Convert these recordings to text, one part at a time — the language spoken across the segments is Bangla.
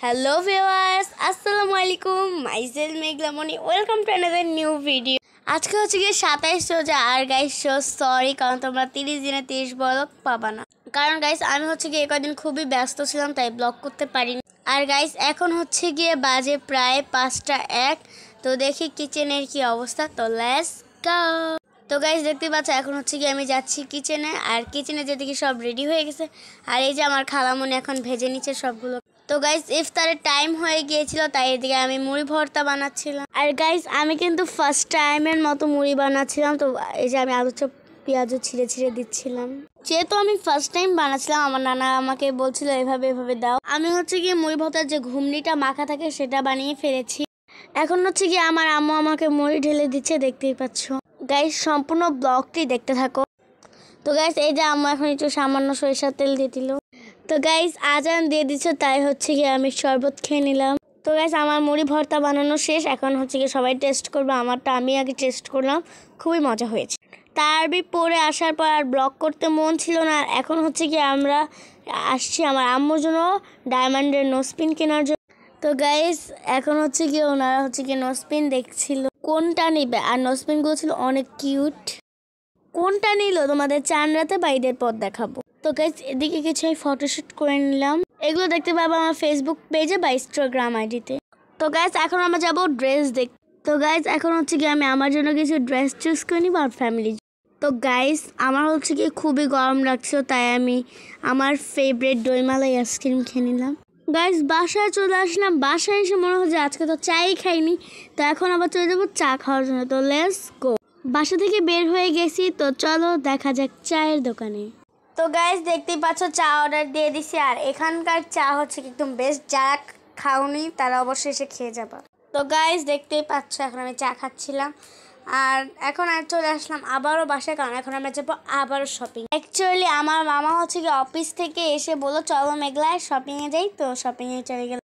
হ্যালো ভিউয়ার্স, আসসালামু আলাইকুম। Myself Meghlamoni, welcome to another new video. আজকে হচ্ছে গিয়ে 27 রোজা। আর গাইস সরি, কারণ তোমরা 30 দিনে 30 ব্লগ পাবা না। কারণ গাইস আমি হচ্ছে গিয়ে কয়েকদিন খুবই ব্যস্ত ছিলাম, তাই ব্লগ করতে পারিনি। আর গাইস এখন হচ্ছে গিয়ে বাজে প্রায় 5টা 1। তো দেখি কিচেনের কি অবস্থা। তো লেটস গো। তো গাইস দেখতে পাচ্ছ এখন হচ্ছে গিয়ে আমি যাচ্ছি কিচেনে। আর কিচেনে যেদিকে সব রেডি হয়ে গেছে। আর এই যে আমার খালামণি এখন ভেজে নিচ্ছে সবগুলো। তো গাইস ইফতারের টাইম হয়ে গিয়েছিল, তাই এদিকে আমি মুড়ি ভর্তা বানাচ্ছিলাম। আর গাইস আমি কিন্তু ফার্স্ট টাইমের মতো মুড়ি বানাচ্ছিলাম। তো এই যে আমি আলু চপ পেঁয়াজও ছিঁড়ে ছিঁড়ে দিচ্ছিলাম। যেহেতু আমি ফার্স্ট টাইম বানাচ্ছিলাম, আমার নানা আমাকে বলছিল এভাবে এভাবে দাও। আমি হচ্ছে গিয়ে মুড়ি ভর্তার যে ঘুমনিটা মাখা থাকে সেটা বানিয়ে ফেলেছি। এখন হচ্ছে গিয়ে আমার আম্মু আমাকে মুড়ি ঢেলে দিচ্ছে, দেখতেই পাচ্ছ। গাইস সম্পূর্ণ ব্লগটি দেখতে থাকো। তো গাইস এই যে আম্মু এখন একটু সামান্য সরিষার তেল দিয়ে দিল। তো গাইস আজান দিয়ে দিচ্ছে, তাই হচ্ছে গিয়ে আমি শরবত খেয়ে নিলাম। তো গাইস আমার মুড়ি ভর্তা বানানো শেষ। এখন হচ্ছে গিয়ে সবাই টেস্ট করবে। আমারটা আমি আগে টেস্ট করলাম, খুবই মজা হয়েছে। তারবি পরে আসার পর আর ব্লগ করতে মন ছিল না। আর এখন হচ্ছে গিয়ে আমরা আসছি আমার আম্মুর জন্য ডায়মন্ডের নোসপিন কেনার জন্য। তো গাইস এখন হচ্ছে গিয়ে ওনারা হচ্ছে গিয়ে নোসপিন দেখছিল কোনটা নিবে। আর নোসপিনগুলো ছিল অনেক কিউট। কোনটা নিল তোমাদের চান রাতে বা ঈদের পর দেখাবো। তো গাইস এদিকে কিছু আমি ফটোশ্যুট করে নিলাম। এগুলো দেখতে পাবো আমার ফেসবুক পেজে বা ইনস্টাগ্রাম আইডিতে। তো গাইস এখন আমরা যাবো ড্রেস দেখ। তো গাইস এখন হচ্ছে কি আমি আমার জন্য কিছু ড্রেস চুজ করে নিব আর ফ্যামিলি। তো গাইস আমার হচ্ছে কি খুবই গরম লাগছিল, তাই আমি আমার ফেভারিট দইমালাই আইসক্রিম খেয়ে নিলাম। গাইস বাসায় চলে আসলাম। বাসায় এসে মনে হচ্ছে আজকে তো চাই খাইনি, তো এখন আবার চলে যাবো চা খাওয়ার জন্য। তো লেটস গো। বাসা থেকে বের হয়ে গেছি, তো চলো দেখা যাক চায়ের দোকানে। তো গাইস দেখতেই পাচ্ছ চা অর্ডার দিয়ে দিছি। আর এখানকার চা হচ্ছে একদম বেস্ট। যারা খাওনি তারা অবশ্যই এসে খেয়ে যাবা। তো গাইস দেখতেই পাচ্ছ এখন আমি চা খাচ্ছিলাম। আর এখন আর চলে আসলাম আবারও বাসায়, কারণ এখন আমরা যাবো আবারও শপিং। অ্যাকচুয়ালি আমার মামা হচ্ছে কি অফিস থেকে এসে বললো চলো মেঘলায় শপিংয়ে যাই, তো শপিংয়ে চলে গেল।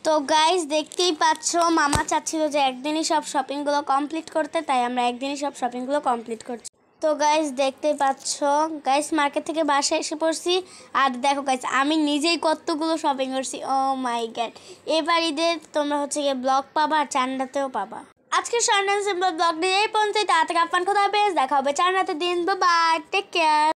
তো গাইস দেখতেই পাচ্ছ মামা চাচ্ছিল যে একদিনই সব শপিংগুলো কমপ্লিট করতে, তাই আমরা একদিনই সব শপিংগুলো কমপ্লিট করছি। তো গাইস দেখতেই পাচ্ছ গাইস মার্কেট থেকে বাসায় এসে পড়ছি। আর দেখো গাইস আমি নিজেই কতগুলো শপিং করছি। ও মাই গড। এবার ঈদের তোমরা হচ্ছে গিয়ে ব্লগ পাবা আর চান্দাতেও পাবা। আজকে সানডে সিম্পল ব্লগ দিয়ে এই পর্যন্তই। তাড়াতাড়ি আপনার কথা পেয়ে দেখা হবে চান্দাতে দিন। Bye, take care.